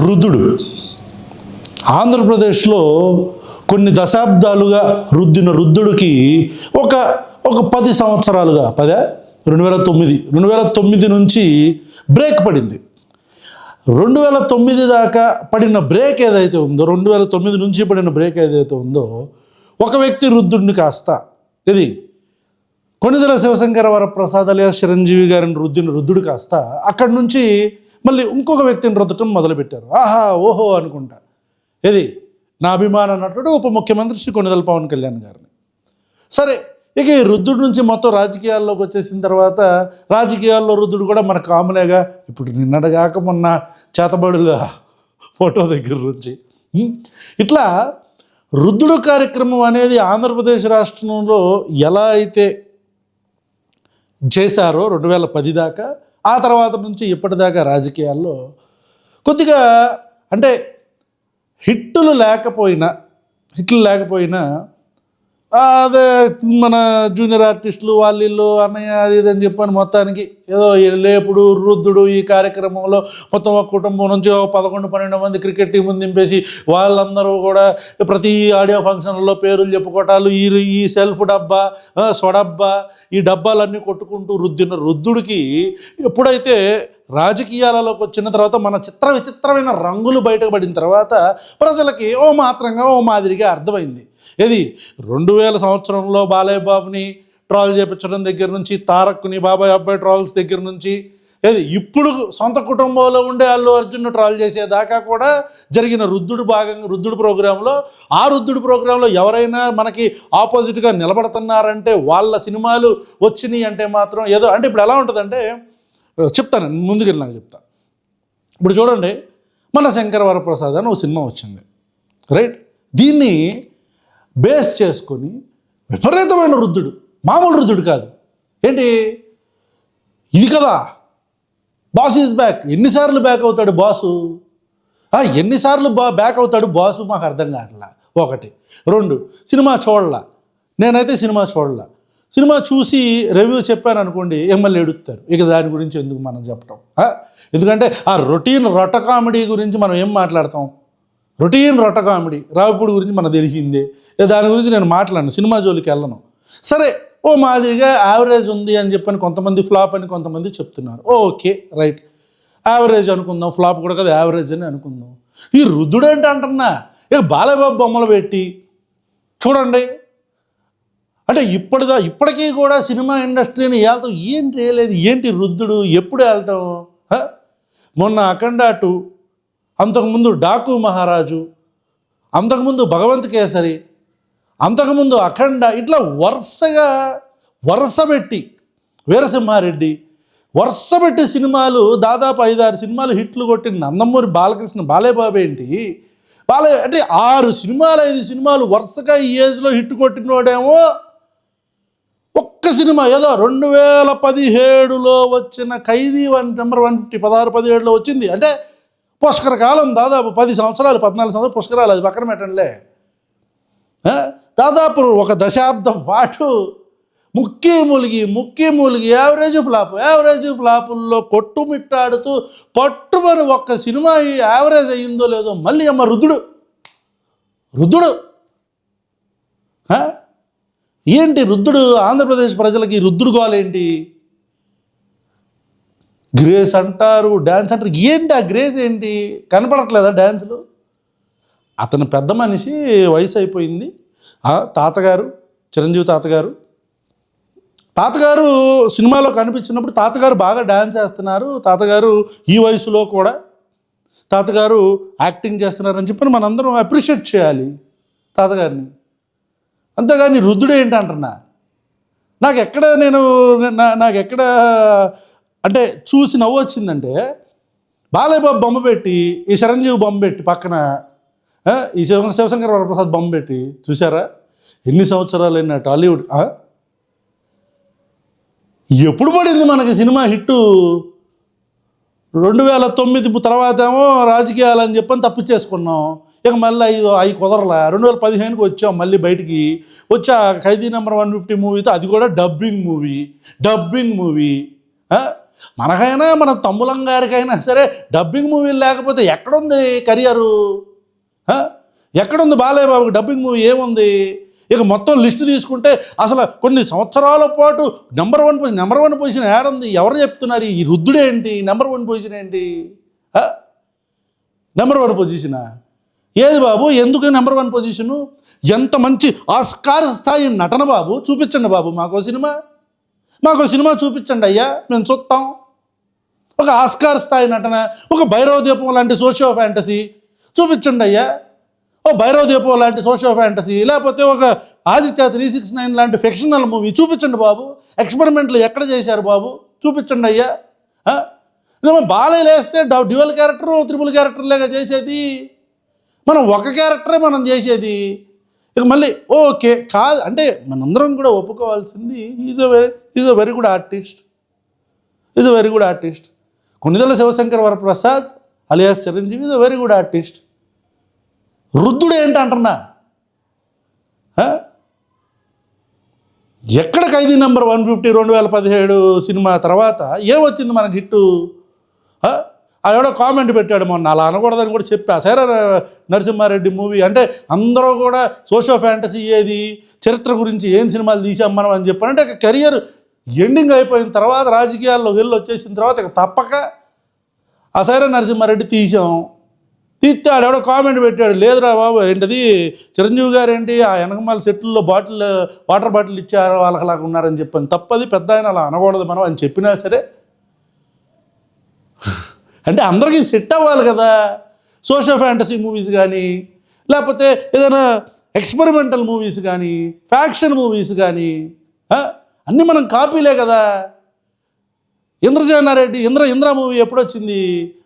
రుద్దుడు ఆంధ్రప్రదేశ్లో కొన్ని దశాబ్దాలుగా రుద్దుడికి ఒక 10 సంవత్సరాలుగా 2009 నుంచి బ్రేక్ పడింది. 2009 దాకా పడిన బ్రేక్ ఏదైతే ఉందో, 2009 నుంచి పడిన బ్రేక్ ఏదైతే ఉందో, ఒక వ్యక్తి రుద్దుడిని కాస్త ఇది కొణిదెల శివశంకర వరప్రసాద్ అలియాస్ చిరంజీవి గారిని రుద్దుడు కాస్త అక్కడి నుంచి మళ్ళీ ఇంకొక వ్యక్తిని రుద్దటం మొదలుపెట్టారు. ఆహా ఓహో అనుకుంటా. ఇది నా అభిమాన నటుడు ఉప ముఖ్యమంత్రి శ్రీ కొణిదెల పవన్ కళ్యాణ్ గారిని. సరే, ఇక ఈ రుద్దుడు నుంచి మొత్తం రాజకీయాల్లోకి వచ్చేసిన తర్వాత రాజకీయాల్లో రుద్దుడు కూడా మన కామనేగా. ఇప్పుడు నిన్నటిగాక మొన్న చేతబడుల ఫోటో దగ్గర నుంచి ఇట్లా రుద్దుడు కార్యక్రమం అనేది ఆంధ్రప్రదేశ్ రాష్ట్రంలో ఎలా అయితే చేశారో 2010 దాకా, ఆ తర్వాత నుంచి ఇప్పటిదాకా రాజకీయాల్లో కొద్దిగా అంటే హిట్లు లేకపోయినా అదే మన జూనియర్ ఆర్టిస్టులు వాళ్ళు అన్నయ్య అది ఇది అని చెప్పని మొత్తానికి ఏదో లేపుడు రుద్దుడు ఈ కార్యక్రమంలో మొత్తం ఒక కుటుంబం నుంచి 11-12 మంది క్రికెట్ టీం దింపేసి వాళ్ళందరూ కూడా ప్రతి ఆడియో ఫంక్షన్లలో పేర్లు చెప్పుకోవటాలు, ఈ సెల్ఫ్ డబ్బా సొడబ్బా ఈ డబ్బాలన్నీ కొట్టుకుంటూ రుద్దుడికి ఎప్పుడైతే రాజకీయాలలోకి వచ్చిన తర్వాత మన విచిత్రమైన రంగులు బయటపడిన తర్వాత ప్రజలకి ఓ మాదిరిగా అర్థమైంది. ఇది 2000 సంవత్సరంలో బాలయ్య బాబుని ట్రాల్ చేయించడం దగ్గర నుంచి, తారక్ని బాబాయ్ అబ్బాయి ట్రాల్స్ దగ్గర నుంచి, ఏది ఇప్పుడు సొంత కుటుంబంలో ఉండే అల్లు అర్జున్ను ట్రాల్ చేసేదాకా కూడా జరిగిన రుద్దుడు ప్రోగ్రాంలో, ఆ రుద్దుడు ప్రోగ్రాంలో ఎవరైనా మనకి ఆపోజిట్గా నిలబడుతున్నారంటే, వాళ్ళ సినిమాలు వచ్చినాయి అంటే మాత్రం ఏదో అంటే ఇప్పుడు ఎలా ఉంటుందంటే చెప్తాను, ముందుకెళ్ళి నాకు చెప్తా. ఇప్పుడు చూడండి, మన శంకర వరప్రసాద్ అని ఒక సినిమా వచ్చింది, రైట్? దీన్ని బేస్ చేసుకొని విపరీతమైన రుద్దుడు, మామూలు రుద్దుడు కాదు. ఏంటి ఇది కదా, బాస్ ఈజ్ బ్యాక్. ఎన్నిసార్లు బ్యాక్ అవుతాడు బాసు? ఎన్నిసార్లు బ్యాక్ అవుతాడు బాసు? మాకు అర్థం కావట్లా. 1, 2 సినిమా చూడలా. నేనైతే సినిమా చూడలా. సినిమా చూసి రివ్యూ చెప్పాను అనుకోండి, మళ్ళీ ఎడుతారు. ఇక దాని గురించి ఎందుకు మనం చెప్పడం? ఎందుకంటే ఆ రొట కామెడీ గురించి మనం ఏం మాట్లాడతాం? రొట కామెడీ రావుపూడి గురించి మనకు తెలిసిందే. దాని గురించి నేను మాట్లాడను, సినిమా జోలికి వెళ్ళను. సరే, ఓ మాదిరిగా యావరేజ్ ఉంది అని చెప్పని కొంతమంది, ఫ్లాప్ అని కొంతమంది చెప్తున్నారు. ఓకే రైట్, యావరేజ్ అనుకుందాం, ఫ్లాప్ కూడా కదా యావరేజ్ అని అనుకుందాం. ఈ రుద్దుడు ఏంటి అంటున్నా, ఇక బాలయ్యబాబు బొమ్మలు పెట్టి చూడండి. అంటే ఇప్పటికీ కూడా సినిమా ఇండస్ట్రీని వెళ్తాం ఏంటి లేదు, ఏంటి రుద్దుడు ఎప్పుడు వెళ్ళటం? మొన్న అఖండ 2, అంతకుముందు డాకు మహారాజు, అంతకుముందు భగవంత్ కేసరి, అంతకుముందు అఖండ, ఇట్లా వరుసపెట్టి వీరసింహారెడ్డి వరుసపెట్టి సినిమాలు దాదాపు 5-6 సినిమాలు హిట్లు కొట్టిన నందమూరి బాలకృష్ణ బాలయ్య బాబు ఏంటి, అంటే 6 సినిమాలు 5 సినిమాలు వరుసగా ఈ ఏజ్లో హిట్ కొట్టినోడేమో ఒక్క సినిమా ఏదో 2017లో వచ్చిన ఖైదీ నెంబర్ 150 16-17లో వచ్చింది. అంటే పుష్కర కాలం, దాదాపు 10 సంవత్సరాలు 14 సంవత్సరాలు పుష్కరాలు, అది పక్కన పెట్టండిలే. దాదాపు ఒక దశాబ్దం పాటు ముక్కి మూలిగి యావరేజ్ ఫ్లాపుల్లో కొట్టుమిట్టాడుతూ పట్టుమని ఒక్క సినిమా యావరేజ్ అయ్యిందో లేదో మళ్ళీ అమ్మ రుద్దుడు ఏంటి రుద్దుడు? ఆంధ్రప్రదేశ్ ప్రజలకి రుద్దుడు గోలేంటి? గ్రేస్ అంటారు, డ్యాన్స్ అంటారు. ఏంటి ఆ గ్రేస్ ఏంటి? కనపడట్లేదా డ్యాన్సులు? అతను పెద్ద మనిషి, వయసు అయిపోయింది. తాతగారు, చిరంజీవి తాతగారు సినిమాలో కనిపించినప్పుడు తాతగారు బాగా డ్యాన్స్ చేస్తున్నారు, తాతగారు ఈ వయసులో కూడా తాతగారు యాక్టింగ్ చేస్తున్నారని చెప్పి మనందరం అప్రిషియేట్ చేయాలి తాతగారిని. అంతేగాని రుద్దుడు ఏంటి అంటున్నా. నాకెక్కడ అంటే చూసి నవ్వు వచ్చిందంటే, బాలయ్య బాబు బొమ్మ పెట్టి, ఈ చిరంజీవి బొమ్మ పెట్టి, పక్కన ఈ శివశంకర వరప్రసాద్ బొమ్మ పెట్టి చూసారా? ఎన్ని సంవత్సరాలైనా టాలీవుడ్ ఎప్పుడు పడింది మనకి సినిమా హిట్టు? 2009 తర్వాత ఏమో రాజకీయాలు అని చెప్పని తప్పించేసుకున్నాం. ఇక మళ్ళీ అవి కుదరలా. 2015కి వచ్చాం మళ్ళీ బయటికి. వచ్చా ఖైదీ నెంబర్ 150 మూవీతో, అది కూడా డబ్బింగ్ మూవీ. మనకైనా మన తమ్ములం గారికైనా సరే డబ్బింగ్ మూవీలు లేకపోతే ఎక్కడుంది కెరియరు? ఎక్కడుంది బాలయ్య బాబుకి డబ్బింగ్ మూవీ ఏముంది? ఇక మొత్తం లిస్టు తీసుకుంటే అసలు కొన్ని సంవత్సరాల పాటు నెంబర్ వన్ పొజిషన్ ఏడుంది? ఎవరు చెప్తున్నారు? ఈ రుద్దుడేంటి నెంబర్ 1 పొజిషన్ ఏంటి? నెంబర్ 1 పొజిషనా? ఏది బాబు, ఎందుకు నెంబర్ 1 పొజిషను? ఎంత మంచి ఆస్కార్ స్థాయి నటన బాబు, చూపించండి బాబు మాకో సినిమా చూపించండి అయ్యా, మేము చూస్తాం. ఒక ఆస్కార్ స్థాయి నటన, ఒక భైరవ దీపం లాంటి సోషియో ఫ్యాంటసీ చూపించండి అయ్యా. ఓ భైరవ దీపం లాంటి సోషియో ఫ్యాంటసీ, లేకపోతే ఒక ఆదిత్య 369 లాంటి ఫిక్షనల్ మూవీ చూపించండి బాబు. ఎక్స్పెరిమెంట్లు ఎక్కడ చేశారు బాబు, చూపించండి అయ్యా. బాలయ్య లేస్తే డ్యూయల్ క్యారెక్టర్, త్రిపుల్ క్యారెక్టర్లేగా చేసేది, మనం ఒక క్యారెక్టరే మనం చేసేది. ఇక మళ్ళీ ఓకే కాదు అంటే మనందరం కూడా ఒప్పుకోవాల్సింది, is a very good artist. Konidela Siva Sankar Varaprasad alias Chiranjeevi is a very good artist. రుద్దుడు ఏంటంటున్నా? ఎక్కడ ఖైదీ నెంబర్ 150 2017 సినిమా తర్వాత ఏమొచ్చింది మనకి హిట్టు? ఎవడో కామెంట్ పెట్టాడు మొన్న, అలా అనకూడదని కూడా చెప్పా. సరే నరసింహారెడ్డి మూవీ అంటే అందరూ కూడా సోషియో ఫ్యాంటసీ ఏది, చరిత్ర గురించి ఏం సినిమాలు తీసాం మనం అని చెప్పారంటే ఇక కెరియర్ ఎండింగ్ అయిపోయిన తర్వాత, రాజకీయాల్లో వచ్చేసిన తర్వాత ఇక తప్పక ఆ సైరా నరసింహారెడ్డి తీస్తే ఆడెవడో కామెంట్ పెట్టాడు, లేదురా బాబు ఏంటది చిరంజీవి గారు ఏంటి ఆ వెనకమాల సెట్లలో వాటర్ బాటిల్ ఇచ్చారు వాళ్ళలాగా ఉన్నారని చెప్పాను. తప్పది, పెద్ద ఆయన అలా అనకూడదు మనం అని చెప్పినా సరే అంటే అందరికీ సెట్ అవ్వాలి కదా. సోషియో ఫ్యాంటసీ మూవీస్ కానీ, లేకపోతే ఏదైనా ఎక్స్పెరిమెంటల్ మూవీస్ కానీ, ఫ్యాక్షన్ మూవీస్ కానీ అన్నీ మనం కాపీలే కదా. ఇంద్రసేనారెడ్డి ఇంద్ర మూవీ ఎప్పుడొచ్చింది?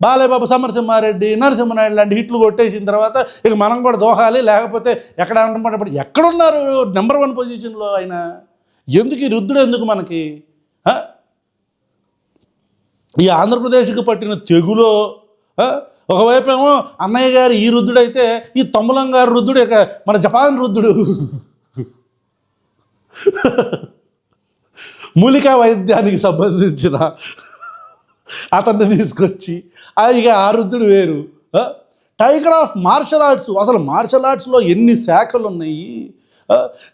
బాలయ్య బాబు సమరసింహారెడ్డి, నరసింహనాయుడు లాంటి హిట్లు కొట్టేసిన తర్వాత ఇక మనం కూడా దోహాలి, లేకపోతే ఎక్కడున్నారు నెంబర్ 1 పొజిషన్లో ఆయన? ఎందుకు ఈ రుద్దుడు ఎందుకు మనకి? ఈ ఆంధ్రప్రదేశ్కి పట్టిన తెగులో ఒకవైపేమో అన్నయ్య గారు ఈ రుద్దుడైతే, ఈ తమ్ములం గారు రుద్దుడు ఇక మన జపాన్ రుద్దుడు. మూలికా వైద్యానికి సంబంధించిన అతన్ని తీసుకొచ్చి ఇక ఆ రుద్దుడు వేరు. టైగర్ ఆఫ్ మార్షల్ ఆర్ట్స్, అసలు మార్షల్ ఆర్ట్స్లో ఎన్ని శాఖలు ఉన్నాయి?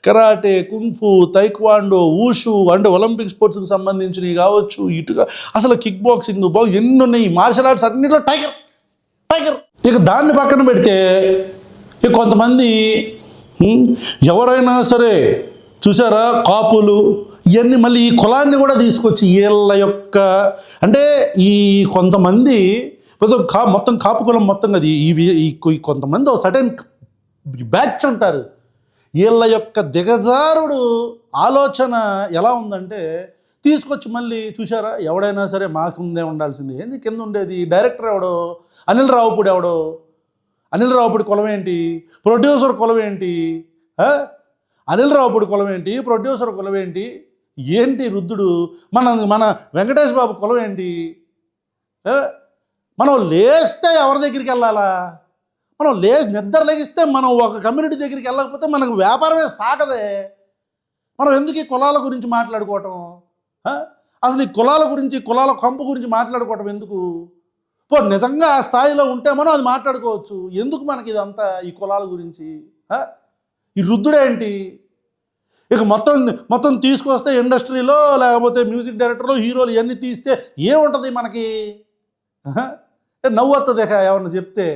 కరాటే, కుంఫు, తైక్వాండో, ఊషు అంటే ఒలింపిక్ స్పోర్ట్స్కి సంబంధించినవి కావచ్చు, ఇటుగా అసలు కిక్ బాక్సింగ్ ఎన్ని ఉన్నాయి. మార్షల్ ఆర్ట్స్ అన్నింటిలో టైగర్. ఇక దాన్ని పక్కన పెడితే ఇక కొంతమంది ఎవరైనా సరే చూసారా, కాపులు ఇవన్నీ మళ్ళీ ఈ కులాన్ని కూడా తీసుకొచ్చి వీళ్ళ యొక్క అంటే ఈ కొంతమంది మొత్తం కాపు కులం మొత్తం అది ఈ కొంతమంది ఒక సడన్ బ్యాచ్ ఉంటారు. వీళ్ళ యొక్క దిగజారుడు ఆలోచన ఎలా ఉందంటే తీసుకొచ్చి మళ్ళీ చూసారా, ఎవడైనా సరే మాకుందే ఉండాల్సింది ఏంది, కింద ఉండేది డైరెక్టర్ ఎవడో, అనిల్ రావుపూడి కులం ఏంటి, ప్రొడ్యూసర్ కులం ఏంటి, అనిల్ రావుపూడి కులం ఏంటి, ప్రొడ్యూసర్ కులం ఏంటి, ఏంటి రుద్దుడు మన వెంకటేష్ బాబు కులం ఏంటి? మనం లేస్తే ఎవరి దగ్గరికి వెళ్ళాలా? మనం నిద్ర లెగిస్తే మనం ఒక కమ్యూనిటీ దగ్గరికి వెళ్ళకపోతే మనకు వ్యాపారమే సాగదే. మనం ఎందుకు ఈ కులాల గురించి మాట్లాడుకోవటం? అసలు ఈ కులాల గురించి, కులాల కంపు గురించి మాట్లాడుకోవటం ఎందుకు? నిజంగా ఆ స్థాయిలో ఉంటే మనం అది మాట్లాడుకోవచ్చు. ఎందుకు మనకి ఇదంతా ఈ కులాల గురించి? ఈ రుద్దుడేంటి? ఇక మొత్తం తీసుకొస్తే ఇండస్ట్రీలో, లేకపోతే మ్యూజిక్ డైరెక్టర్లు, హీరోలు ఇవన్నీ తీస్తే ఏముంటుంది మనకి? నవ్వు వస్తుంది ఎవరన్నా చెప్తే.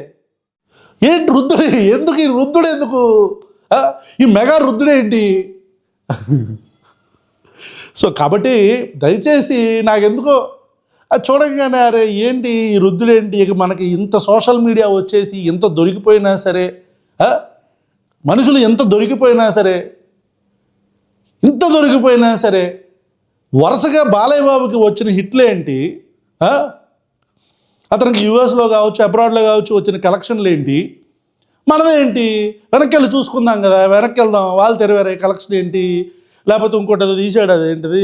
ఏంటి రుద్దుడు? ఎందుకు ఈ రుద్దుడు ఎందుకు? ఈ మెగా రుద్దుడేంటి? సో కాబట్టి దయచేసి నాకెందుకో అది చూడగానే అరే ఏంటి ఈ రుద్దుడేంటి? ఇక మనకి ఇంత సోషల్ మీడియా వచ్చేసి ఎంత దొరికిపోయినా సరే, మనుషులు ఎంత దొరికిపోయినా సరే వరుసగా బాలయ్య బాబుకి వచ్చిన హిట్లేంటి, అతనికి యూఎస్లో కావచ్చు, అబ్రాడ్లో కావచ్చు వచ్చిన కలెక్షన్లు ఏంటి, మనదేంటి? వెనక్కి వెళ్ళి చూసుకుందాం కదా, వెనక్కి వెళ్దాం. వాళ్ళు తెరవేరే కలెక్షన్ ఏంటి? లేకపోతే ఇంకోటి ఏదో తీసాడు, అదేంటిది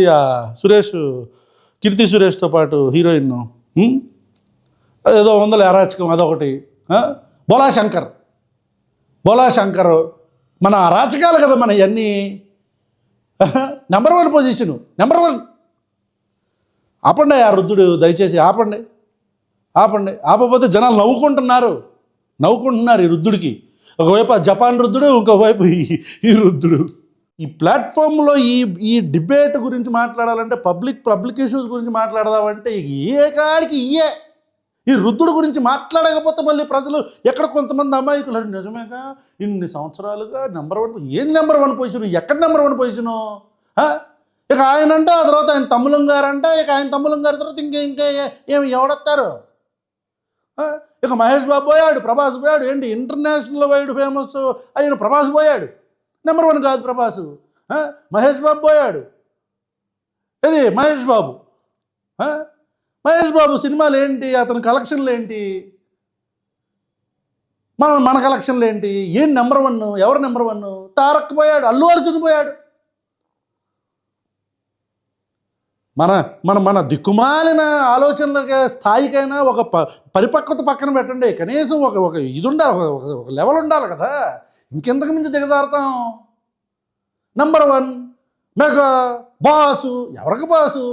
కీర్తి సురేష్తో పాటు హీరోయిన్ అదేదో ఉందలే అరాచకం, అదొకటి. బోలా శంకర్ మన అరాచకాలు కదా మన ఇవన్నీ. నెంబర్ 1 పొజిషను, నెంబర్ 1 ఆపండి ఆ రుద్దుడు, దయచేసి ఆపండి, ఆపకపోతే జనాలు నవ్వుకుంటున్నారు ఈ రుద్దుడికి. ఒకవైపు ఆ జపాన్ రుద్దుడు, ఇంకోవైపు ఈ రుద్దుడు. ఈ ప్లాట్ఫామ్లో ఈ డిబేట్ గురించి మాట్లాడాలంటే, పబ్లిక్ ఇష్యూస్ గురించి మాట్లాడదామంటే ఏ కాడికి ఈ రుద్దుడు గురించి మాట్లాడకపోతే మళ్ళీ ప్రజలు ఎక్కడ కొంతమంది అమాయకులు నిజమేగా ఇన్ని సంవత్సరాలుగా నెంబర్ వన్ పొజిషన్, ఎక్కడ నెంబర్ వన్ పొజిషను? ఇక ఆయన అంటే ఆ తర్వాత ఆయన తమ్ములం గారు అంటే, ఇక ఆయన తమ్ములం గారి తర్వాత ఇంకా ఏమి ఎవడొస్తారు? ఇక మహేష్ బాబు పోయాడు, ప్రభాస్ పోయాడు, ఏంటి ఇంటర్నేషనల్ వైడ్ ఫేమస్ అయిన ప్రభాస్ పోయాడు. నెంబర్ వన్ కాదు ప్రభాసు, మహేష్ బాబు పోయాడు. ఇది మహేష్ బాబు సినిమాలు ఏంటి, అతని కలెక్షన్లు ఏంటి, మన కలెక్షన్లు ఏంటి? ఏం నెంబర్ వన్? ఎవరు నెంబర్ వన్? తారక్ పోయాడు, అల్లు అర్జున్ పోయాడు. మన దిక్కుమాలిన ఆలోచనల స్థాయికైనా ఒక పరిపక్వత పక్కన పెట్టండి. కనీసం ఒక ఇది ఉండాలి, ఒక లెవెల్ ఉండాలి కదా. ఇంకెంతకు మించి దిగజారుతాం? నెంబర్ వన్ మెగా బాసు, ఎవరికి బాసు?